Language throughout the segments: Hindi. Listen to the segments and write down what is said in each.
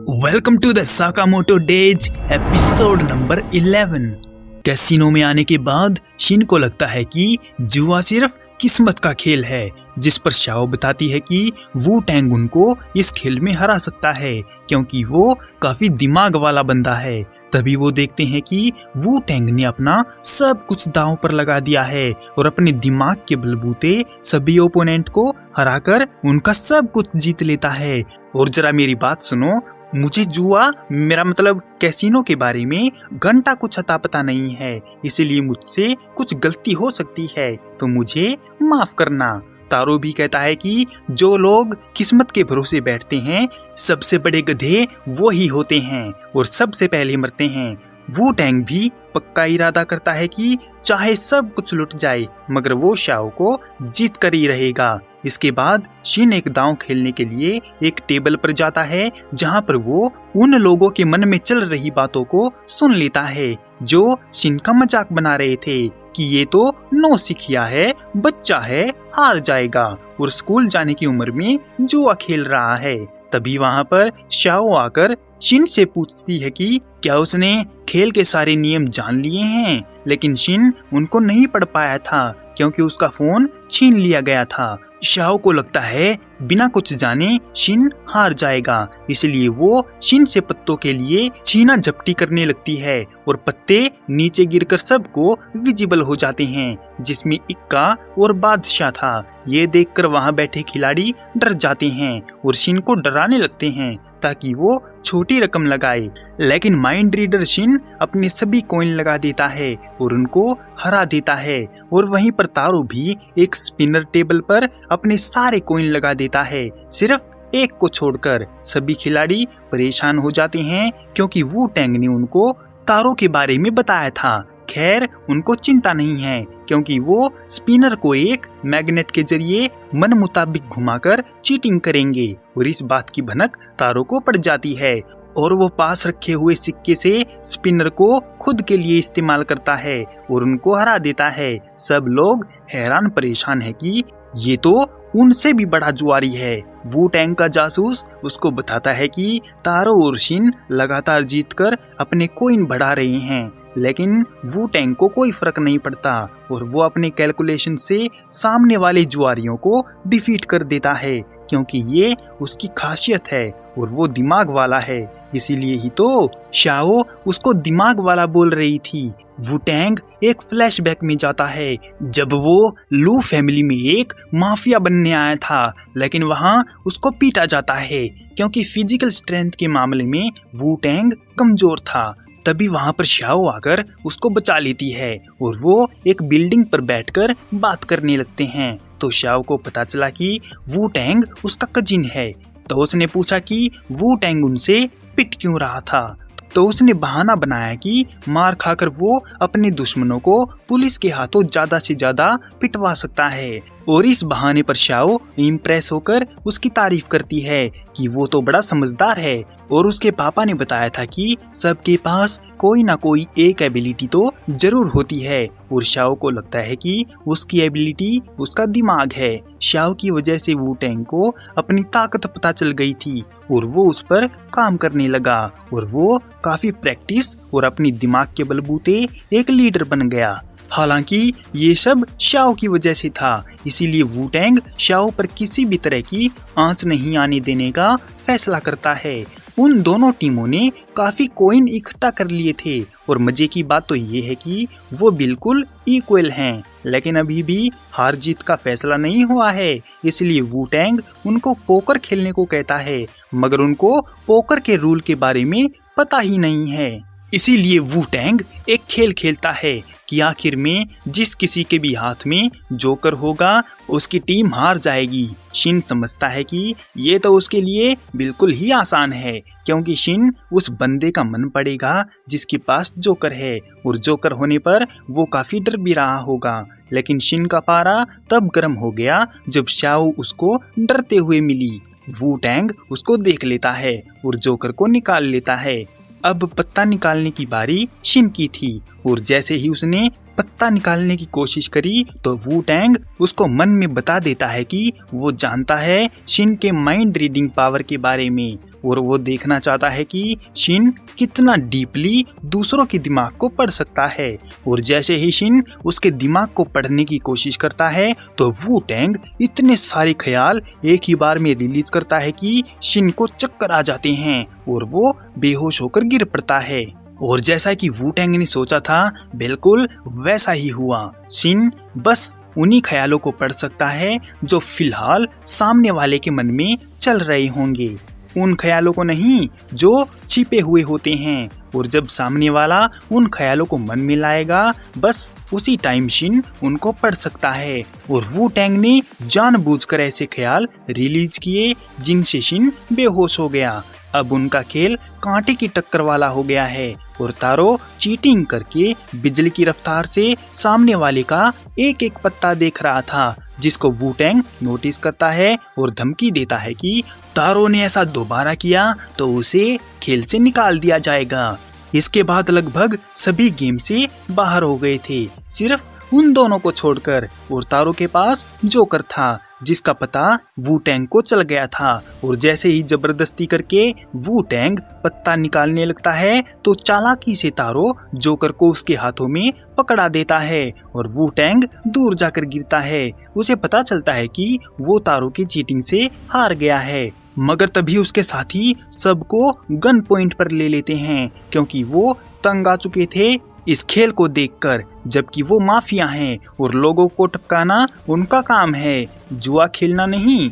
Welcome to the Sakamoto days episode number 11। Casino में आने के बाद शिन को लगता है कि जुआ सिर्फ किस्मत का खेल है, जिस पर शाओ बताती है कि वू टैंग उनको इस खेल में हरा सकता है क्योंकि वो काफी दिमाग वाला बंदा है। तभी वो देखते हैं कि वू टैंग ने अपना सब कुछ दांव पर लगा दिया है और अपने दिमाग के बलबूते सभी ओपोनेंट को हराकर उनका सब कुछ जीत लेता है। और जरा मेरी बात सुनो, मुझे जुआ मेरा मतलब कैसीनो के बारे में घंटा कुछ अता पता नहीं है, इसीलिए मुझसे कुछ गलती हो सकती है तो मुझे माफ करना। तारो भी कहता है कि जो लोग किस्मत के भरोसे बैठते हैं सबसे बड़े गधे वो ही होते हैं और सबसे पहले मरते हैं। वू टैंग भी पक्का इरादा करता है कि चाहे सब कुछ लुट जाए मगर वो शाओ को जीत कर ही रहेगा। इसके बाद शिन एक दांव खेलने के लिए एक टेबल पर जाता है जहां पर वो उन लोगों के मन में चल रही बातों को सुन लेता है जो शिन का मजाक बना रहे थे कि ये तो नौसिखिया है, बच्चा है, हार जाएगा और स्कूल जाने की उम्र में जुआ खेल रहा है। तभी वहां पर शाओ आकर शिन से पूछती है कि क्या उसने खेल के सारे नियम जान लिए हैं, लेकिन शिन उनको नहीं पढ़ पाया था क्योंकि उसका फोन छीन लिया गया था। शाओ को लगता है बिना कुछ जाने शिन हार जाएगा, इसलिए वो शिन से पत्तों के लिए छीना झपटी करने लगती है और पत्ते नीचे गिरकर सबको विजिबल हो जाते हैं, जिसमें इक्का और बादशाह था। ये देखकर वहां बैठे खिलाड़ी डर जाते हैं और शिन को डराने लगते हैं ताकि वो छोटी रकम लगाए, लेकिन माइंड रीडर शिन अपने सभी कॉइन लगा देता है और उनको हरा देता है। और वहीं पर तारो भी एक स्पिनर टेबल पर अपने सारे कॉइन लगा देता है, सिर्फ एक को छोड़कर। सभी खिलाड़ी परेशान हो जाते हैं क्योंकि वू टैंग ने उनको तारो के बारे में बताया था। खैर उनको चिंता नहीं है क्योंकि वो स्पिनर को एक मैग्नेट के जरिए मन मुताबिक घुमाकर चीटिंग करेंगे और इस बात की भनक तारो को पड़ जाती है और वो पास रखे हुए सिक्के से स्पिनर को खुद के लिए इस्तेमाल करता है और उनको हरा देता है। सब लोग हैरान परेशान है कि ये तो उनसे भी बड़ा जुआरी है। वू टैंग का जासूस उसको बताता है कि तारो और शिन लगातार जीतकर अपने कॉइन बढ़ा रहे हैं, लेकिन वू टैंग को कोई फर्क नहीं पड़ता और वो अपने कैलकुलेशन से सामने वाले जुआरियों को डिफीट कर देता है क्योंकि ये उसकी खासियत है और वो दिमाग वाला है। इसीलिए ही तो शाओ उसको दिमाग वाला बोल रही थी। वू टैंग एक फ्लैशबैक में जाता है जब वो लू फैमिली में एक माफिया बनने आया था, लेकिन वहाँ उसको पीटा जाता है क्योंकि फिजिकल स्ट्रेंथ के मामले में वू टैंग कमजोर था। तभी वहां पर शाओ आकर उसको बचा लेती है और वो एक बिल्डिंग पर बैठकर बात करने लगते हैं। तो शाओ को पता चला कि वू टैंग उसका कजिन है, तो उसने पूछा कि वू टैंग उनसे पिट क्यों रहा था। तो उसने बहाना बनाया कि मार खाकर वो अपने दुश्मनों को पुलिस के हाथों ज्यादा से ज्यादा पिटवा सकता है और इस बहाने पर शाओ इम्प्रेस होकर उसकी तारीफ करती है कि वो तो बड़ा समझदार है। और उसके पापा ने बताया था कि सबके पास कोई ना कोई एक एबिलिटी तो जरूर होती है और शाओ को लगता है कि उसकी एबिलिटी उसका दिमाग है। शाओ की वजह से वू टैंग को अपनी ताकत पता चल गई थी और वो उस पर काम करने लगा और वो काफी प्रैक्टिस और अपनी दिमाग के बलबूते एक लीडर बन गया। हालांकि ये सब शाओ की वजह से था, इसीलिए वू टैंग शाओ पर किसी भी तरह की आंच नहीं आने देने का फैसला करता है। उन दोनों टीमों ने काफी कॉइन इकट्ठा कर लिए थे और मजे की बात तो ये है कि वो बिल्कुल इक्वल हैं, लेकिन अभी भी हार जीत का फैसला नहीं हुआ है। इसलिए वू टैंग उनको पोकर खेलने को कहता है मगर उनको पोकर के रूल के बारे में पता ही नहीं है। इसीलिए वू टैंग एक खेल खेलता है कि आखिर में जिस किसी के भी हाथ में जोकर होगा उसकी टीम हार जाएगी। शिन समझता है कि ये तो उसके लिए बिल्कुल ही आसान है क्योंकि शिन उस बंदे का मन पड़ेगा जिसके पास जोकर है और जोकर होने पर वो काफी डर भी रहा होगा। लेकिन शिन का पारा तब गर्म हो गया जब शाओ उसको डरते हुए मिली। वू टैंग उसको देख लेता है और जोकर को निकाल लेता है। अब पत्ता निकालने की बारी शिन की थी और जैसे ही उसने पत्ता निकालने की कोशिश करी तो वू टैंग उसको मन में बता देता है कि वो जानता है शिन के माइंड रीडिंग पावर के बारे में और वो देखना चाहता है कि शिन कितना डीपली दूसरों के दिमाग को पढ़ सकता है। और जैसे ही शिन उसके दिमाग को पढ़ने की कोशिश करता है तो वू टैंग इतने सारे ख्याल एक ही बार में रिलीज करता है कि शिन को चक्कर आ जाते हैं और वो बेहोश होकर गिर पड़ता है। और जैसा कि वू टैंग ने सोचा था बिल्कुल वैसा ही हुआ। शिन बस उन्हीं ख्यालों को पढ़ सकता है जो फिलहाल सामने वाले के मन में चल रहे होंगे, उन ख्यालों को नहीं जो छिपे हुए होते हैं। और जब सामने वाला उन ख्यालों को मन में लाएगा बस उसी टाइम शिन उनको पढ़ सकता है। और वू टैंग ने जानबूझकर ऐसे ख्याल रिलीज किए जिनसे शिन बेहोश हो गया। अब उनका खेल कांटे की टक्कर वाला हो गया है और तारो चीटिंग करके बिजली की रफ्तार से सामने वाले का एक एक पत्ता देख रहा था, जिसको वू टैंग नोटिस करता है और धमकी देता है कि तारो ने ऐसा दोबारा किया तो उसे खेल से निकाल दिया जाएगा। इसके बाद लगभग सभी गेम से बाहर हो गए थे, सिर्फ उन दोनों को छोड़कर। और तारो के पास जोकर था जिसका पता वू टैंग को चल गया था। और जैसे ही जबरदस्ती करके वू टैंग पत्ता निकालने लगता है तो चालाकी से तारो जोकर को उसके हाथों में पकड़ा देता है और वू टैंग दूर जाकर गिरता है। उसे पता चलता है कि वो तारो की चीटिंग से हार गया है, मगर तभी उसके साथी सबको गन पॉइंट पर ले लेते हैं क्योंकि वो तंग आ चुके थे इस खेल को देखकर, जबकि वो माफिया हैं और लोगों को टपकाना उनका काम है, जुआ खेलना नहीं।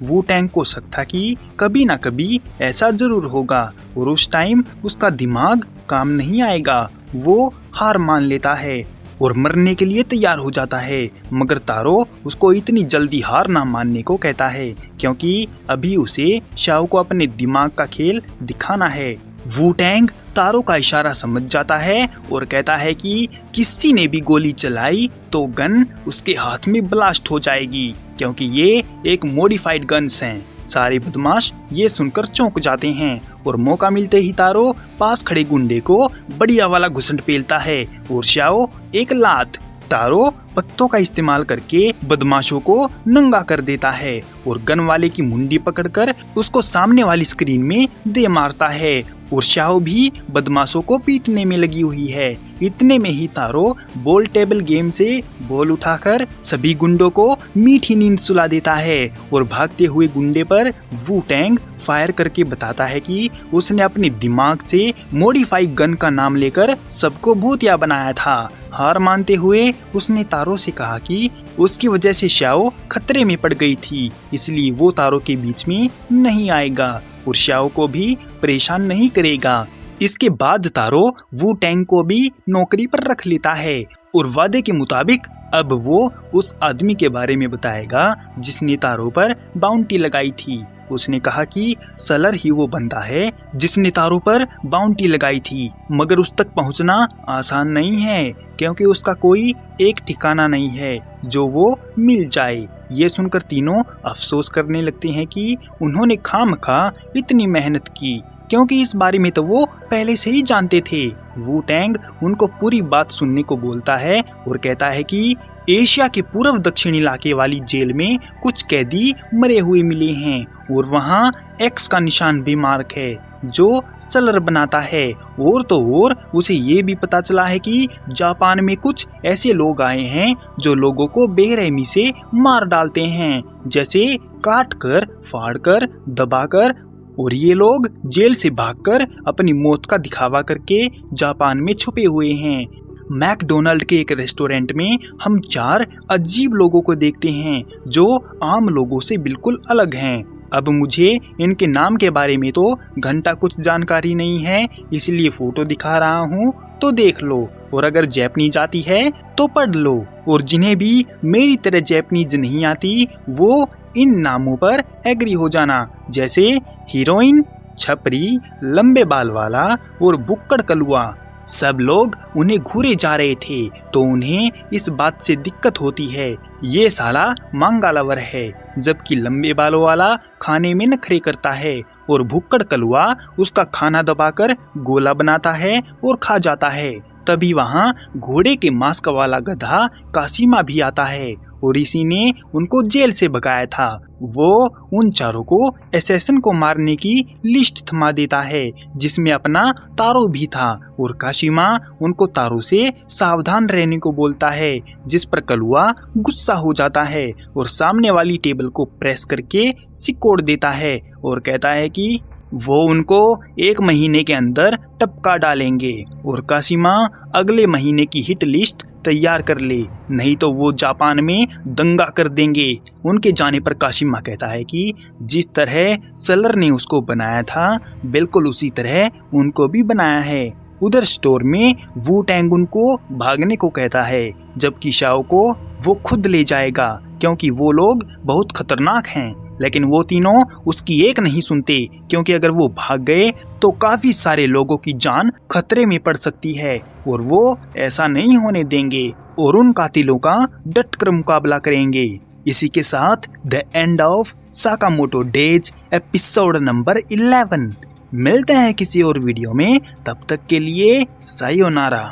वू टैंग को शक था कि कभी ना कभी ऐसा जरूर होगा और उस टाइम उसका दिमाग काम नहीं आएगा। वो हार मान लेता है और मरने के लिए तैयार हो जाता है, मगर तारो उसको इतनी जल्दी हार ना मानने को कहता है क्योंकि अभी उसे शाओ को अपने दिमाग का खेल दिखाना है। वू टैंग तारो का इशारा समझ जाता है और कहता है कि किसी ने भी गोली चलाई तो गन उसके हाथ में ब्लास्ट हो जाएगी क्योंकि ये एक मॉडिफाइड गन्स हैं। सारे बदमाश ये सुनकर चौंक जाते हैं और मौका मिलते ही तारो पास खड़े गुंडे को बढ़िया वाला घुसंड पेलता है और शाओ एक लात। तारो पत्तों का इस्तेमाल करके बदमाशों को नंगा कर देता है और गन वाले की मुंडी पकड़कर उसको सामने वाली स्क्रीन में दे मारता है और शाओ भी बदमाशों को पीटने में लगी हुई है। इतने में ही तारो बॉल टेबल गेम से बॉल उठाकर सभी गुंडों को मीठी नींद सुला देता है और भागते हुए गुंडे पर वू टैंग फायर करके बताता है कि उसने अपने दिमाग से मॉडिफाई गन का नाम लेकर सबको भूतिया बनाया था। हार मानते हुए उसने तारो से कहा कि उसकी वजह से शाओ खतरे में पड़ गई थी, इसलिए वो तारो के बीच में नहीं आएगा और शाओ को भी परेशान नहीं करेगा। इसके बाद तारो वू टैंग को भी नौकरी पर रख लेता है और वादे के मुताबिक अब वो उस आदमी के बारे में बताएगा जिसने तारो पर बाउंटी लगाई थी। उसने कहा कि सलर ही वो बंदा है जिसने तारो पर बाउंटी लगाई थी, मगर उस तक पहुंचना आसान नहीं है क्योंकि उसका कोई एक ठिकाना नहीं है जो वो मिल जाए। ये सुनकर तीनों अफसोस करने लगते हैं कि उन्होंने खामखा इतनी मेहनत की, क्योंकि इस बारे में तो वो पहले से ही जानते थे। वू टैंग उनको पूरी बात सुनने को बोलता है और कहता है कि एशिया के पूर्व दक्षिण इलाके वाली जेल में कुछ कैदी मरे हुए मिले हैं और वहाँ एक्स का निशान भी मार्क है जो सलर बनाता है। और तो और उसे ये भी पता चला है कि जापान में कुछ ऐसे लोग आए हैं जो लोगों को बेरहमी से मार डालते हैं, जैसे काट कर, फाड़ कर, दबा कर। और ये लोग जेल से भागकर अपनी मौत का दिखावा करके जापान में छुपे हुए हैं। मैकडोनाल्ड के एक रेस्टोरेंट में हम 4 अजीब लोगों को देखते हैं जो आम लोगों से बिल्कुल अलग हैं। अब मुझे इनके नाम के बारे में तो घंटा कुछ जानकारी नहीं है, इसलिए फोटो दिखा रहा हूँ तो देख लो, और अगर जापानीज आती है तो पढ़ लो। और जिन्हें भी मेरी तरह जापानीज नहीं आती वो इन नामों पर एग्री हो जाना, जैसे हीरोइन, छपरी, लंबे बाल वाला और बुक्कड़ कलुआ। सब लोग उन्हें घूरे जा रहे थे तो उन्हें इस बात से दिक्कत होती है, ये साला मांगा लवर है, जबकि लंबे बालों वाला खाने में नखरे करता है और भुक्कड़ कलुआ उसका खाना दबाकर गोला बनाता है और खा जाता है। तभी वहाँ घोड़े के मास्क वाला गधा काशिमा भी आता है और इसी ने उनको जेल से भगाया था। वो उन चारों को असैसिन को मारने की लिस्ट थमा देता है जिसमें अपना तारो भी था और काशिमा उनको तारो से सावधान रहने को बोलता है, जिस पर कलुआ गुस्सा हो जाता है और सामने वाली टेबल को प्रेस करके सिकोड़ देता है और कहता है कि वो उनको 1 महीने के अंदर टपका डालेंगे और काशिमा अगले महीने की हिट लिस्ट तैयार कर ले, नहीं तो वो जापान में दंगा कर देंगे। उनके जाने पर काशिमा कहता है कि जिस तरह सलर ने उसको बनाया था बिल्कुल उसी तरह उनको भी बनाया है। उधर स्टोर में वू टैंग उनको भागने को कहता है, जबकि शाओ को वो खुद ले जाएगा क्योंकि वो लोग बहुत खतरनाक हैं। लेकिन वो तीनों उसकी एक नहीं सुनते क्योंकि अगर वो भाग गए तो काफी सारे लोगों की जान खतरे में पड़ सकती है और वो ऐसा नहीं होने देंगे और उन कातिलों का डट कर मुकाबला करेंगे। इसी के साथ the end of Sakamoto days episode number 11। मिलते हैं किसी और वीडियो में, तब तक के लिए सायोनारा।